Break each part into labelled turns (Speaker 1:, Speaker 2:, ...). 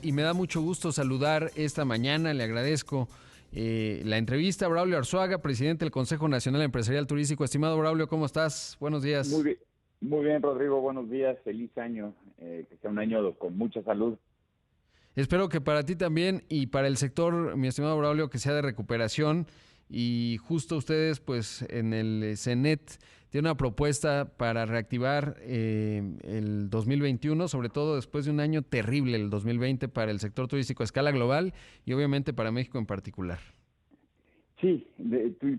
Speaker 1: Y me da mucho gusto saludar esta mañana, le agradezco la entrevista a Braulio Arzuaga, presidente del Consejo Nacional Empresarial Turístico. Estimado Braulio, ¿cómo estás? Buenos
Speaker 2: Muy
Speaker 1: días.
Speaker 2: bien, muy bien, Rodrigo. Buenos días. Feliz año. Que sea un año con mucha salud.
Speaker 1: Espero que para ti también y para el sector, mi estimado Braulio, que sea de recuperación. Y justo ustedes, pues en el CENET, tienen una propuesta para reactivar el 2021, sobre todo después de un año terrible, el 2020, para el sector turístico a escala global y obviamente para México en particular.
Speaker 2: Sí,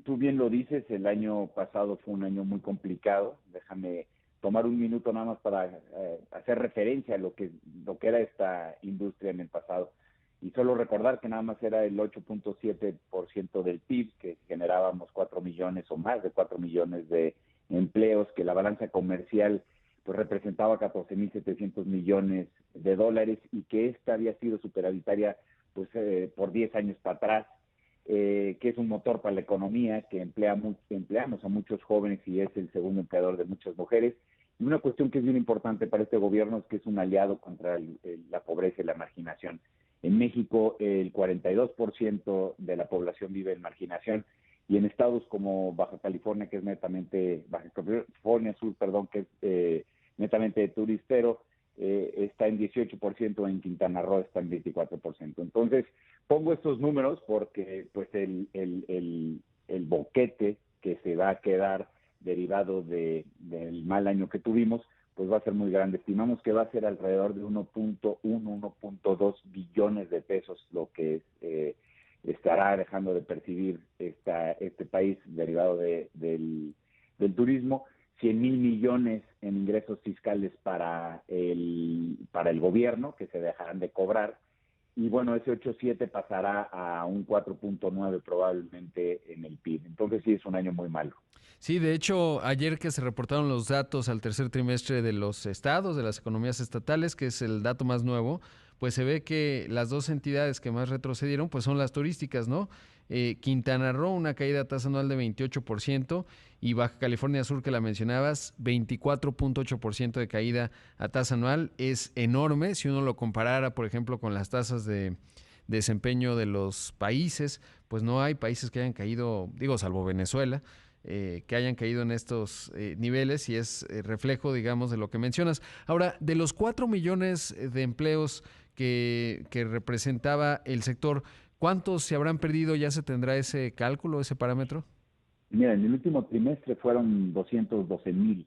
Speaker 2: tú bien lo dices. El año pasado fue un año muy complicado. Déjame tomar un minuto nada más para hacer referencia a lo que era esta industria en el pasado. Y solo recordar que nada más era el 8.7% del PIB, que generábamos 4 millones o más de 4 millones de empleos, que la balanza comercial pues representaba 14.700 millones de dólares y que esta había sido superavitaria pues por 10 años para atrás, que es un motor para la economía, que empleamos a muchos jóvenes y es el segundo empleador de muchas mujeres. Y una cuestión que es bien importante para este gobierno es que es un aliado contra la pobreza y la marginación. En México, el 42% de la población vive en marginación y en estados como Baja California, que es Baja California Sur, perdón, que es netamente turistero, está en 18%, en Quintana Roo está en 24%. Entonces, pongo estos números porque pues el boquete que se va a quedar derivado del mal año que tuvimos, pues va a ser muy grande. Estimamos que va a ser alrededor de 1.2 billones de pesos lo que estará dejando de percibir este país derivado del turismo. 100,000 millones en ingresos fiscales para el gobierno que se dejarán de cobrar, y bueno, ese 8.7 pasará a un 4.9 probablemente en el PIB. Entonces sí es un año muy malo.
Speaker 1: Sí, de hecho, ayer que se reportaron los datos al tercer trimestre de los estados, de las economías estatales, que es el dato más nuevo, pues se ve que las dos entidades que más retrocedieron, pues son las turísticas, ¿no? Quintana Roo, una caída a tasa anual de 28% y Baja California Sur, que la mencionabas, 24.8% de caída a tasa anual. Es enorme si uno lo comparara, por ejemplo, con las tasas de desempeño de los países, pues no hay países que hayan caído, digo, salvo Venezuela, que hayan caído en estos niveles y es reflejo, digamos, de lo que mencionas. Ahora, de los 4 millones de empleos que representaba el sector, ¿cuántos se habrán perdido? ¿Ya se tendrá ese cálculo, ese parámetro?
Speaker 2: Mira, en el último trimestre fueron 212,000.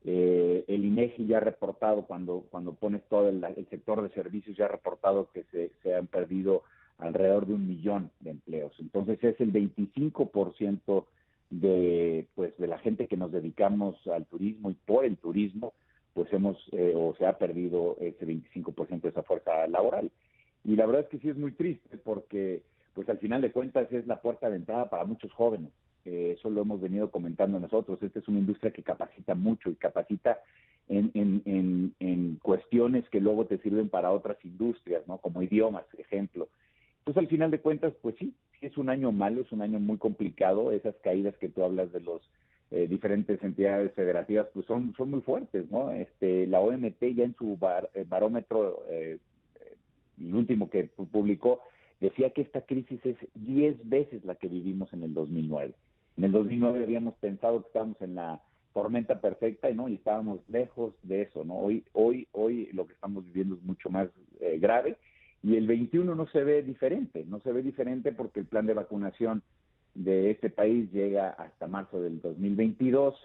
Speaker 2: El INEGI ya ha reportado, cuando pones todo el sector de servicios, ya ha reportado que se han perdido alrededor de 1 millón de empleos. Entonces es el 25% de la gente que nos dedicamos al turismo y por el turismo, pues o se ha perdido ese 25% de esa fuerza laboral. Y la verdad es que sí es muy triste porque, pues al final de cuentas es la puerta de entrada para muchos jóvenes. Eso lo hemos venido comentando nosotros. Esta es una industria que capacita mucho y capacita en cuestiones que luego te sirven para otras industrias, ¿no? Como idiomas, ejemplo. Entonces, al final de cuentas, pues sí es un año malo, es un año muy complicado. Esas caídas que tú hablas de los diferentes entidades federativas, pues son muy fuertes, ¿no? La OMT ya en su barómetro, el último que publicó, decía que esta crisis es 10 veces la que vivimos en el 2009. En el 2009 habíamos pensado que estábamos en la tormenta perfecta, ¿no? Y estábamos lejos de eso, ¿no? Hoy lo que estamos viviendo es mucho más grave, y el 21 no se ve diferente porque el plan de vacunación de este país llega hasta marzo del 2022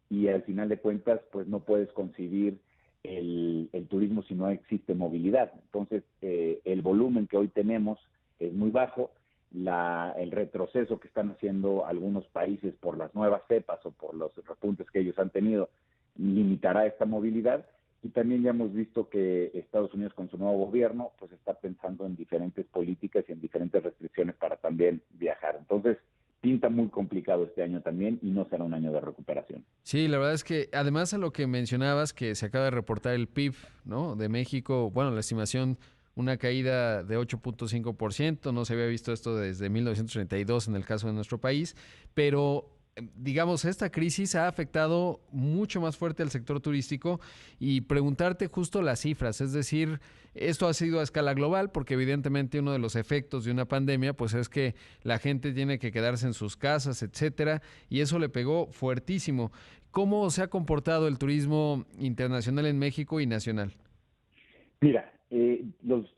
Speaker 2: y al final de cuentas pues no puedes concebir el turismo si no existe movilidad. Entonces el volumen que hoy tenemos es muy bajo. El retroceso que están haciendo algunos países por las nuevas cepas o por los repuntes que ellos han tenido limitará esta movilidad. Y también ya hemos visto que Estados Unidos, con su nuevo gobierno, pues está pensando en diferentes políticas y en diferentes restricciones para también viajar. Entonces pinta muy complicado este año también y no será un año de recuperación.
Speaker 1: Sí, la verdad es que además a lo que mencionabas, que se acaba de reportar el PIB, ¿no? De México, bueno, la estimación, una caída de 8.5%, no se había visto esto desde 1932 en el caso de nuestro país, pero digamos, esta crisis ha afectado mucho más fuerte al sector turístico y preguntarte justo las cifras, es decir, esto ha sido a escala global porque evidentemente uno de los efectos de una pandemia pues es que la gente tiene que quedarse en sus casas, etcétera, y eso le pegó fuertísimo. ¿Cómo se ha comportado el turismo internacional en México y nacional?
Speaker 2: Mira, los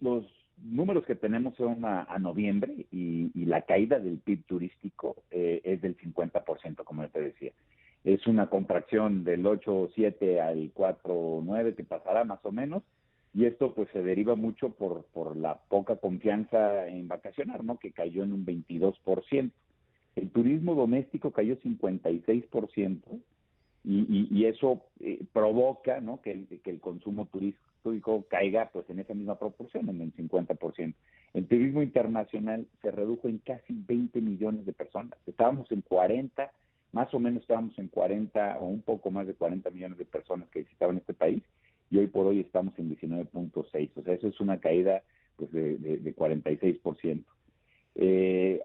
Speaker 2: números que tenemos son a noviembre y la caída del PIB turístico es del 50%, como yo te decía. Es una contracción del 8,7 al 4,9 que pasará más o menos, y esto pues se deriva mucho por la poca confianza en vacacionar, ¿no? Que cayó en un 22%. El turismo doméstico cayó 56%, y eso provoca, ¿no? Que el consumo turístico caiga pues en esa misma proporción, en el 50%. El turismo internacional se redujo en casi 20 millones de personas. Estábamos en 40, más o menos estábamos en 40 o un poco más de 40 millones de personas que visitaban este país, y hoy por hoy estamos en 19,6. O sea, eso es una caída pues de 46%.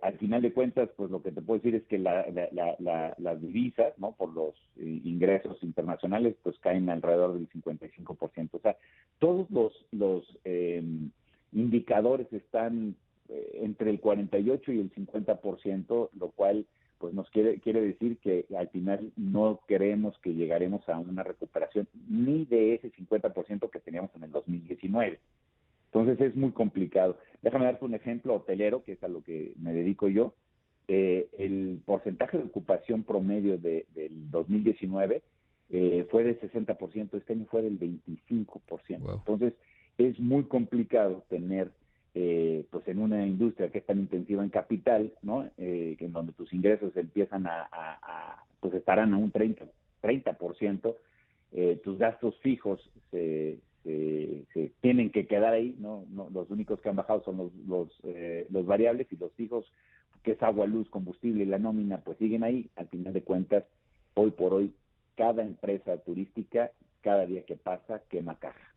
Speaker 2: Al final de cuentas, pues lo que te puedo decir es que las divisas, ¿no? Por los ingresos internacionales, pues caen alrededor del 55%. O sea, todos los indicadores están entre el 48 y el 50%, lo cual pues nos quiere decir que al final no creemos que llegaremos a una recuperación ni de ese 50% que teníamos en el 2019. Entonces es muy complicado. Déjame darte un ejemplo hotelero, que es a lo que me dedico yo. El porcentaje de ocupación promedio del 2019 fue del 60%, este año fue del 25%.
Speaker 1: Wow.
Speaker 2: Entonces es muy complicado tener, pues en una industria que es tan intensiva en capital, ¿no? Que en donde tus ingresos empiezan pues estarán a un 30%, tus gastos fijos se tienen que quedar ahí, ¿no? Los únicos que han bajado son los variables, y los fijos, que es agua, luz, combustible y la nómina, pues siguen ahí. Al final de cuentas, hoy por hoy, cada empresa turística, cada día que pasa, quema caja.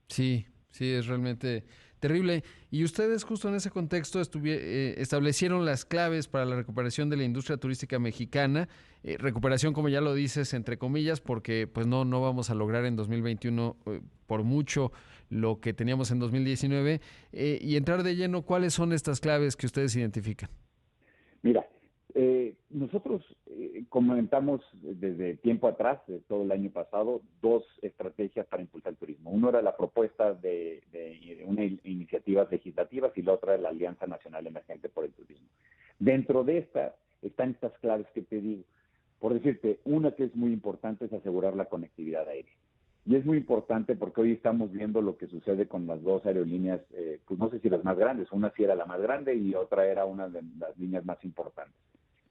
Speaker 1: Sí, sí, es realmente terrible. Y ustedes justo en ese contexto establecieron las claves para la recuperación de la industria turística mexicana. Recuperación, como ya lo dices, entre comillas, porque pues no vamos a lograr en 2021 por mucho lo que teníamos en 2019. Y entrar de lleno, ¿cuáles son estas claves que ustedes identifican?
Speaker 2: Mira, nosotros comentamos desde tiempo atrás, todo el año pasado, dos estrategias para impulsar el turismo. Uno era la propuesta de una iniciativas legislativas, y la otra es la Alianza Nacional Emergente por el Turismo. Dentro de esta están estas claves que te digo. Por decirte, una que es muy importante es asegurar la conectividad aérea. Y es muy importante porque hoy estamos viendo lo que sucede con las dos aerolíneas, pues no sé si las más grandes, una sí era la más grande y otra era una de las líneas más importantes.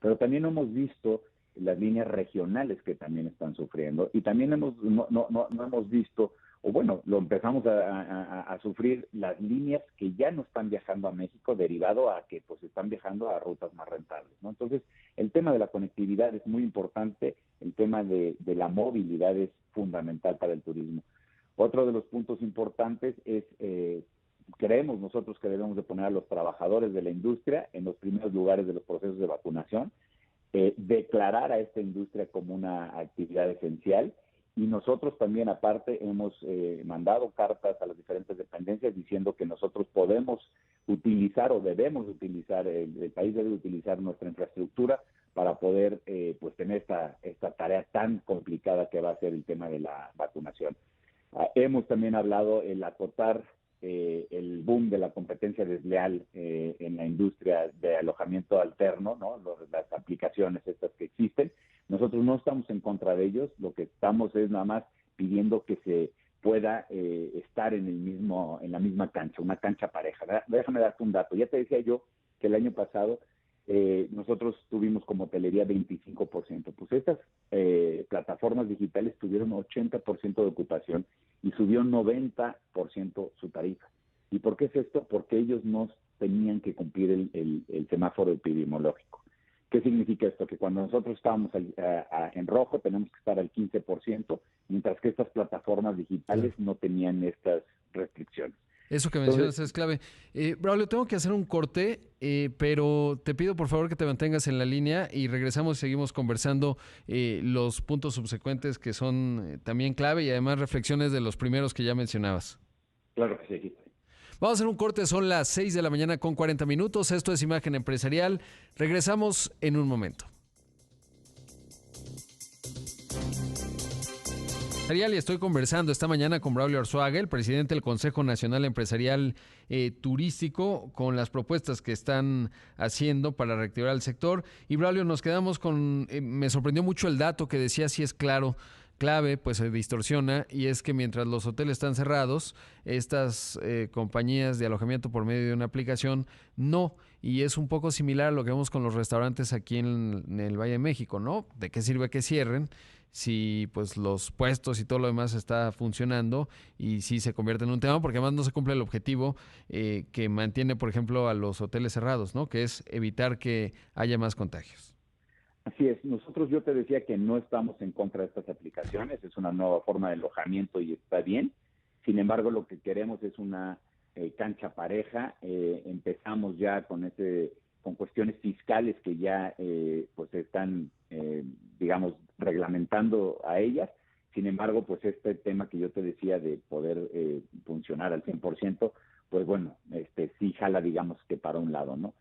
Speaker 2: Pero también hemos visto las líneas regionales que también están sufriendo, y también no hemos visto, o bueno, lo empezamos a sufrir las líneas que ya no están viajando a México, derivado a que pues están viajando a rutas más rentables, ¿no? Entonces, el tema de la conectividad es muy importante, el tema de la movilidad es fundamental para el turismo. Otro de los puntos importantes es, creemos nosotros que debemos de poner a los trabajadores de la industria en los primeros lugares de los procesos de vacunación, declarar a esta industria como una actividad esencial, y nosotros también aparte hemos mandado cartas a las diferentes dependencias diciendo que nosotros podemos utilizar o debemos utilizar, el país debe utilizar nuestra infraestructura para poder pues tener esta tarea tan complicada que va a ser el tema de la vacunación. Hemos también hablado el acotar el boom de la competencia desleal en la industria de alojamiento alterno, ¿no? Las aplicaciones estas que existen. Nosotros no estamos en contra de ellos, lo que estamos es nada más pidiendo que se pueda estar en la misma cancha, una cancha pareja. Déjame darte un dato. Ya te decía yo que el año pasado nosotros tuvimos como hotelería 25%. Pues estas plataformas digitales tuvieron 80% de ocupación y subió 90% su tarifa. ¿Y por qué es esto? Porque ellos no tenían que cumplir el semáforo epidemiológico. ¿Qué significa esto? Que cuando nosotros estábamos en rojo tenemos que estar al 15%, mientras que estas plataformas digitales no tenían estas restricciones.
Speaker 1: Eso que
Speaker 2: Entonces,
Speaker 1: mencionas es clave. Braulio, tengo que hacer un corte, pero te pido por favor que te mantengas en la línea y regresamos y seguimos conversando los puntos subsecuentes que son también clave y además reflexiones de los primeros que ya mencionabas.
Speaker 2: claro que sí.
Speaker 1: Vamos a hacer un corte, son las 6 de la mañana con 40 minutos. Esto es Imagen Empresarial. Regresamos en un momento. Y estoy conversando esta mañana con Braulio Arzuaga, el presidente del Consejo Nacional Empresarial Turístico, con las propuestas que están haciendo para reactivar el sector. Y Braulio, nos quedamos con, me sorprendió mucho el dato que decía, si es clave, pues se distorsiona, y es que mientras los hoteles están cerrados, estas compañías de alojamiento por medio de una aplicación no. Y es un poco similar a lo que vemos con los restaurantes aquí en el Valle de México, ¿no? ¿De qué sirve que cierren si pues los puestos y todo lo demás está funcionando y si se convierte en un tema? Porque además no se cumple el objetivo que mantiene, por ejemplo, a los hoteles cerrados, ¿no? Que es evitar que haya más contagios.
Speaker 2: Así es, nosotros yo te decía que no estamos en contra de estas aplicaciones, es una nueva forma de alojamiento y está bien. Sin embargo, lo que queremos es una cancha pareja. Empezamos ya con cuestiones fiscales que ya pues están, digamos, reglamentando a ellas. Sin embargo, pues este tema que yo te decía de poder funcionar al 100%, pues bueno, sí jala, digamos, que para un lado, ¿no?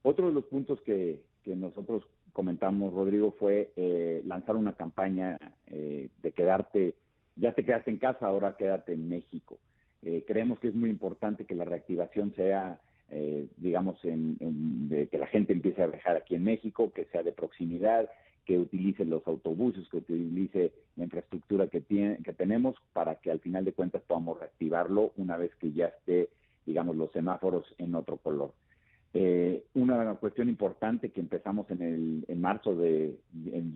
Speaker 2: Otro de los puntos que nosotros comentamos, Rodrigo, fue lanzar una campaña de quedarte, ya te quedaste en casa, ahora quédate en México. Creemos que es muy importante que la reactivación sea, digamos, de que la gente empiece a viajar aquí en México, que sea de proximidad, que utilice los autobuses, que utilice la infraestructura que tenemos para que al final de cuentas podamos reactivarlo una vez que ya esté, digamos, los semáforos en otro color. Una cuestión importante que empezamos en el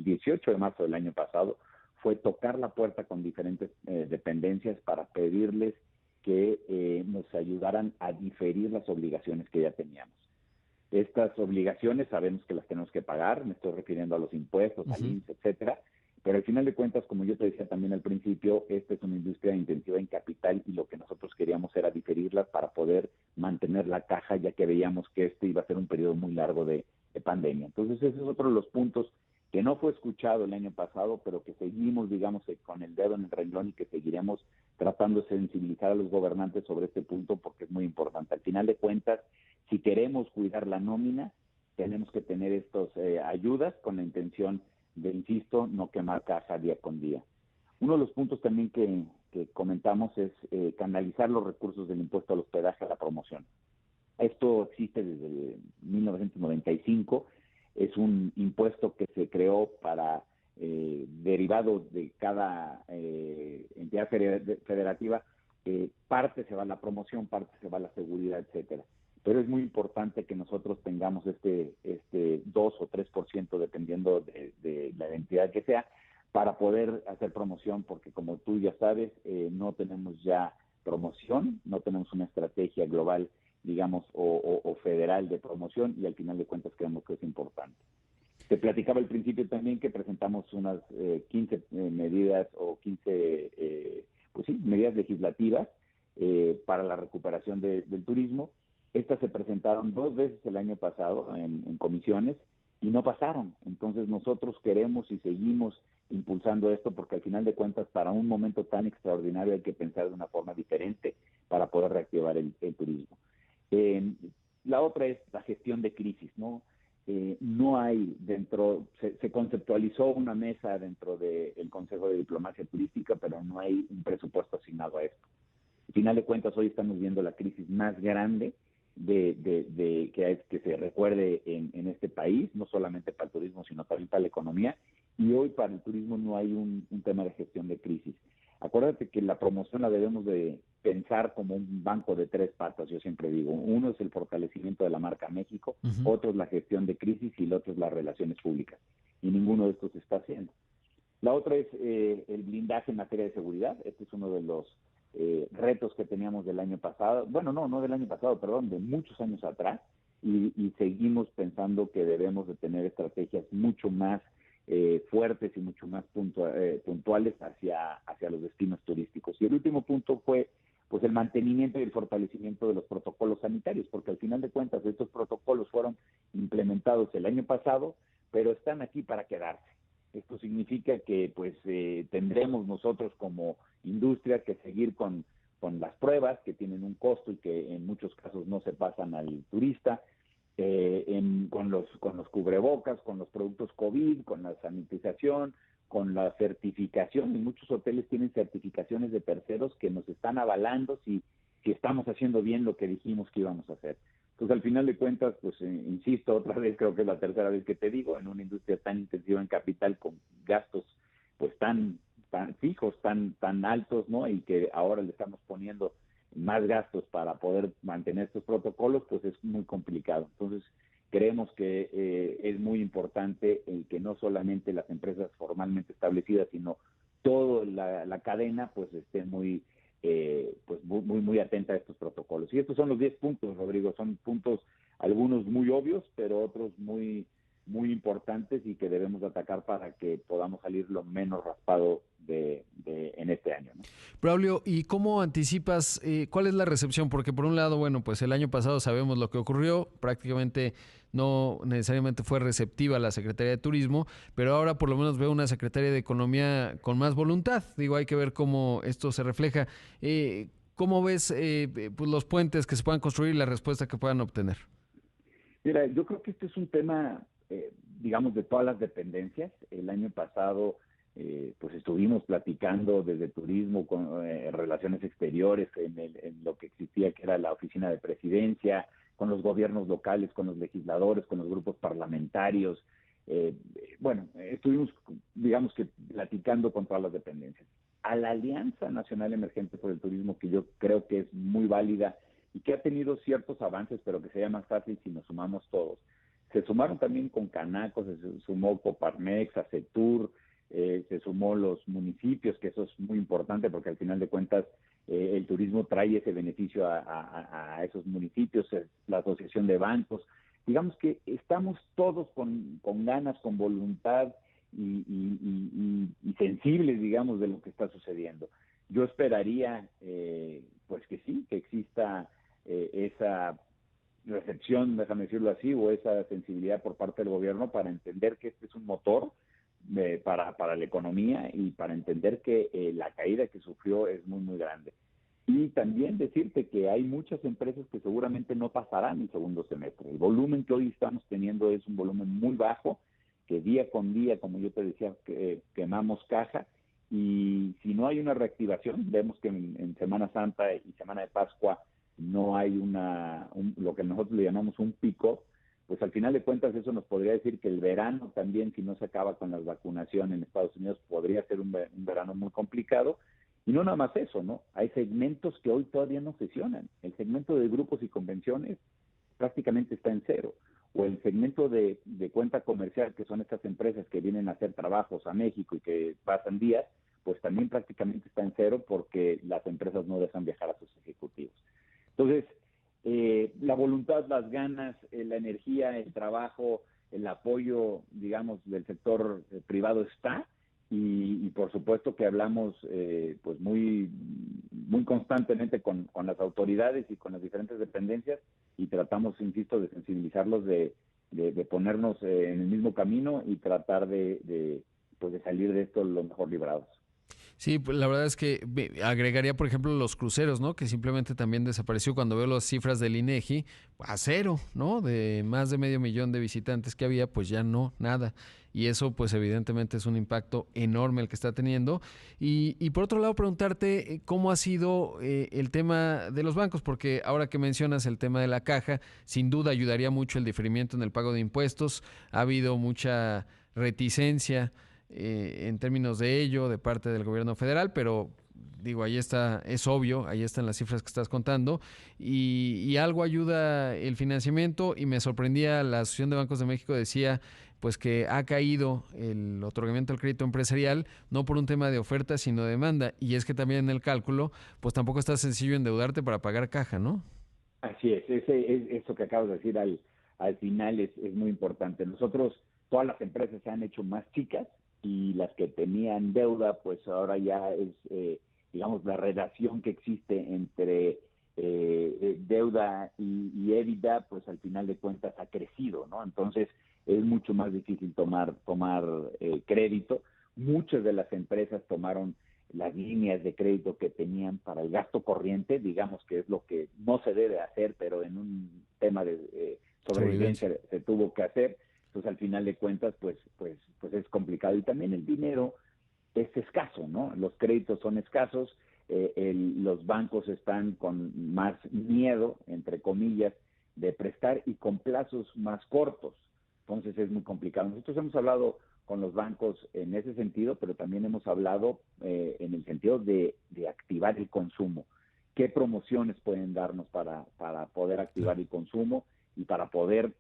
Speaker 2: 18 de marzo del año pasado fue tocar la puerta con diferentes dependencias para pedirles que nos ayudaran a diferir las obligaciones que ya teníamos. Estas obligaciones sabemos que las tenemos que pagar, me estoy refiriendo a los impuestos, al IMSS, etcétera, pero al final de cuentas, como yo te decía también al principio, esta es una industria intensiva en capital y lo que nosotros queríamos era diferirlas para poder mantener la caja, ya que veíamos que iba a ser un periodo muy largo de pandemia. Entonces, ese es otro de los puntos que no fue escuchado el año pasado, pero que seguimos, digamos, con el dedo en el renglón y que seguiremos tratando de sensibilizar a los gobernantes sobre este punto porque es muy importante. Al final de cuentas, si queremos cuidar la nómina, tenemos que tener estas ayudas con la intención de, insisto, no quemar caja día con día. Uno de los puntos también que comentamos es canalizar los recursos del impuesto al hospedaje a la promoción. Esto existe desde 1995, es un impuesto que se creó para derivado de cada entidad federativa, parte se va a la promoción, parte se va a la seguridad, etcétera. Pero es muy importante que nosotros tengamos este 2 o 3%, dependiendo de la entidad que sea, para poder hacer promoción, porque como tú ya sabes, no tenemos ya promoción, no tenemos una estrategia global, digamos, o federal de promoción, y al final de cuentas creemos que es importante. Te platicaba al principio también que presentamos unas 15 medidas o 15 pues sí, medidas legislativas para la recuperación del turismo. Estas se presentaron 2 veces el año pasado en comisiones y no pasaron. Entonces nosotros queremos y seguimos impulsando esto porque al final de cuentas para un momento tan extraordinario hay que pensar de una forma diferente para poder reactivar el turismo. La otra es la gestión de crisis, ¿no? No hay se conceptualizó una mesa dentro del Consejo de Diplomacia Turística, pero no hay un presupuesto asignado a esto. Al final de cuentas, hoy estamos viendo la crisis más grande que se recuerde en este país, no solamente para el turismo, sino también para la economía, y hoy para el turismo no hay un tema de gestión de crisis. Acuérdate que la promoción la debemos de pensar como un banco de 3 patas, yo siempre digo. Uno es el fortalecimiento de la marca México, otro es la gestión de crisis y el otro es las relaciones públicas. Y ninguno de estos se está haciendo. La otra es el blindaje en materia de seguridad. Este es uno de los retos que teníamos del año pasado. Bueno, no del año pasado, perdón, de muchos años atrás. Y seguimos pensando que debemos de tener estrategias mucho más fuertes y mucho más puntuales hacia los destinos turísticos. Y el último punto fue pues el mantenimiento y el fortalecimiento de los protocolos sanitarios, porque al final de cuentas estos protocolos fueron implementados el año pasado, pero están aquí para quedarse. Esto significa que pues tendremos nosotros como industria que seguir con las pruebas que tienen un costo y que en muchos casos no se pasan al turista, con los cubrebocas, con los productos COVID, con la sanitización, con la certificación. Y muchos hoteles tienen certificaciones de terceros que nos están avalando si estamos haciendo bien lo que dijimos que íbamos a hacer. Entonces, al final de cuentas, pues insisto, otra vez, creo que es la tercera vez que te digo, en una industria tan intensiva en capital, con gastos pues tan fijos, tan altos, ¿no? Y que ahora le estamos poniendo más gastos para poder mantener estos protocolos, pues es muy complicado. Entonces, creemos que es muy importante el que no solamente las empresas formalmente establecidas, sino toda la cadena, pues esté muy atenta a estos protocolos. Y estos son los 10 puntos, Rodrigo, son puntos, algunos muy obvios, pero otros muy importantes y que debemos atacar para que podamos salir lo menos raspado en este año, ¿no?
Speaker 1: Braulio, ¿y cómo anticipas cuál es la recepción? Porque por un lado, bueno, pues el año pasado sabemos lo que ocurrió, prácticamente no necesariamente fue receptiva la Secretaría de Turismo, pero ahora por lo menos veo una Secretaría de Economía con más voluntad. Digo, hay que ver cómo esto se refleja. ¿Cómo ves pues los puentes que se puedan construir y la respuesta que puedan obtener?
Speaker 2: Mira, yo creo que este es un tema, digamos, de todas las dependencias. El año pasado, pues estuvimos platicando desde turismo, con relaciones exteriores, en lo que existía, que era la oficina de presidencia, con los gobiernos locales, con los legisladores, con los grupos parlamentarios. Bueno, estuvimos, digamos que, platicando con todas las dependencias. A la Alianza Nacional Emergente por el Turismo, que yo creo que es muy válida y que ha tenido ciertos avances, pero que sería más fácil si nos sumamos todos. Se sumaron también con Canaco, se sumó Coparmex, Acetur, se sumó los municipios, que eso es muy importante porque al final de cuentas el turismo trae ese beneficio a esos municipios, la asociación de bancos. Digamos que estamos todos con ganas, con voluntad y sensibles, digamos, de lo que está sucediendo. Yo esperaría, pues que sí, que exista esa recepción, déjame decirlo así, o esa sensibilidad por parte del gobierno para entender que este es un motor para la economía y para entender que la caída que sufrió es muy grande. Y también decirte que hay muchas empresas que seguramente no pasarán el segundo semestre. El volumen que hoy estamos teniendo es un volumen muy bajo, que día con día, como yo te decía, quemamos caja, y si no hay una reactivación, vemos que en Semana Santa y Semana de Pascua no hay lo que nosotros le llamamos un pico, pues al final de cuentas eso nos podría decir que el verano también, si no se acaba con las vacunaciones en Estados Unidos, podría ser un verano muy complicado. Y no nada más eso, ¿no? Hay segmentos que hoy todavía no sesionan. El segmento de grupos y convenciones prácticamente está en cero. O el segmento de cuenta comercial, que son estas empresas que vienen a hacer trabajos a México y que pasan días, pues también prácticamente está en cero porque las empresas no dejan viajar a sus ejecutivos. Entonces, la voluntad, las ganas, la energía, el trabajo, el apoyo, digamos, del sector privado está, y por supuesto que hablamos pues muy constantemente con las autoridades y con las diferentes dependencias, y tratamos, insisto, de sensibilizarlos, de ponernos en el mismo camino y tratar de salir de esto lo mejor librados.
Speaker 1: Sí, pues la verdad es que agregaría, por ejemplo, los cruceros, ¿no? Que simplemente también desapareció cuando veo las cifras del INEGI, a cero, ¿no? De más de 500,000 de visitantes que había, pues ya no, nada. Y eso, pues evidentemente es un impacto enorme el que está teniendo. Y por otro lado, preguntarte cómo ha sido el tema de los bancos, porque ahora que mencionas el tema de la caja, sin duda ayudaría mucho el diferimiento en el pago de impuestos. Ha habido mucha reticencia en términos de ello de parte del gobierno federal, pero digo, ahí está, es obvio, ahí están las cifras que estás contando, y algo ayuda el financiamiento, y me sorprendía, la Asociación de Bancos de México decía pues que ha caído el otorgamiento del crédito empresarial, no por un tema de oferta, sino de demanda, y es que también en el cálculo, pues tampoco está sencillo endeudarte para pagar caja, ¿no?
Speaker 2: Así es, eso que acabas de decir al final es muy importante. Nosotros, todas las empresas se han hecho más chicas, y las que tenían deuda, pues ahora ya digamos, la relación que existe entre deuda y EBITDA, pues al final de cuentas ha crecido, ¿no? Entonces es mucho más difícil tomar crédito. Muchas de las empresas tomaron las líneas de crédito que tenían para el gasto corriente, digamos que es lo que no se debe hacer, pero en un tema de sobrevivencia se tuvo que hacer. Entonces al final de cuentas pues es complicado, y también el dinero es escaso, ¿no? Los créditos son escasos, los bancos están con más miedo, entre comillas, de prestar, y con plazos más cortos. Entonces es muy complicado. Nosotros hemos hablado con los bancos en ese sentido, pero también hemos hablado en el sentido de activar el consumo. ¿Qué promociones pueden darnos para poder activar el consumo y para poder,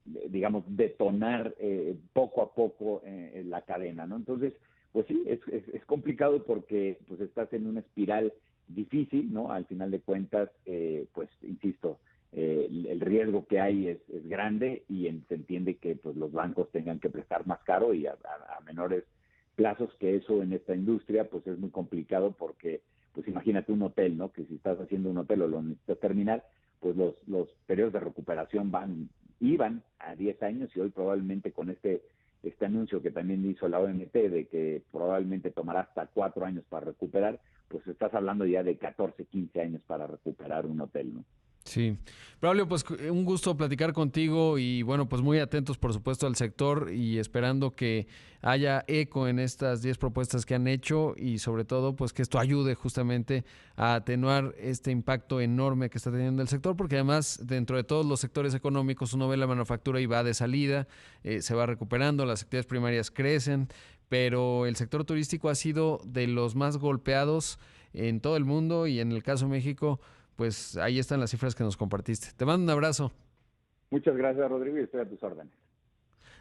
Speaker 2: digamos, detonar poco a poco la cadena, ¿no? Entonces, pues sí, es complicado porque pues estás en una espiral difícil, ¿no? Al final de cuentas, pues insisto, el riesgo que hay es grande, y se entiende que pues los bancos tengan que prestar más caro y a menores plazos, que eso en esta industria pues es muy complicado, porque pues imagínate un hotel, ¿no? Que si estás haciendo un hotel o lo necesitas terminar, pues los periodos de recuperación iban a 10 años, y hoy probablemente con este anuncio que también hizo la OMT de que probablemente tomará hasta 4 años para recuperar, pues estás hablando ya de 14, 15 años para recuperar un hotel, ¿no?
Speaker 1: Sí. Braulio, pues un gusto platicar contigo y bueno, pues muy atentos por supuesto al sector y esperando que haya eco en estas 10 propuestas que han hecho, y sobre todo pues que esto ayude justamente a atenuar este impacto enorme que está teniendo el sector, porque además dentro de todos los sectores económicos uno ve la manufactura y va de salida, se va recuperando, las actividades primarias crecen, pero el sector turístico ha sido de los más golpeados en todo el mundo, y en el caso de México pues ahí están las cifras que nos compartiste. Te mando un abrazo.
Speaker 2: Muchas gracias, Rodrigo, y estoy a tus órdenes.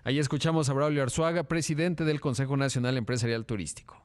Speaker 1: Ahí escuchamos a Braulio Arzuaga, presidente del Consejo Nacional Empresarial Turístico.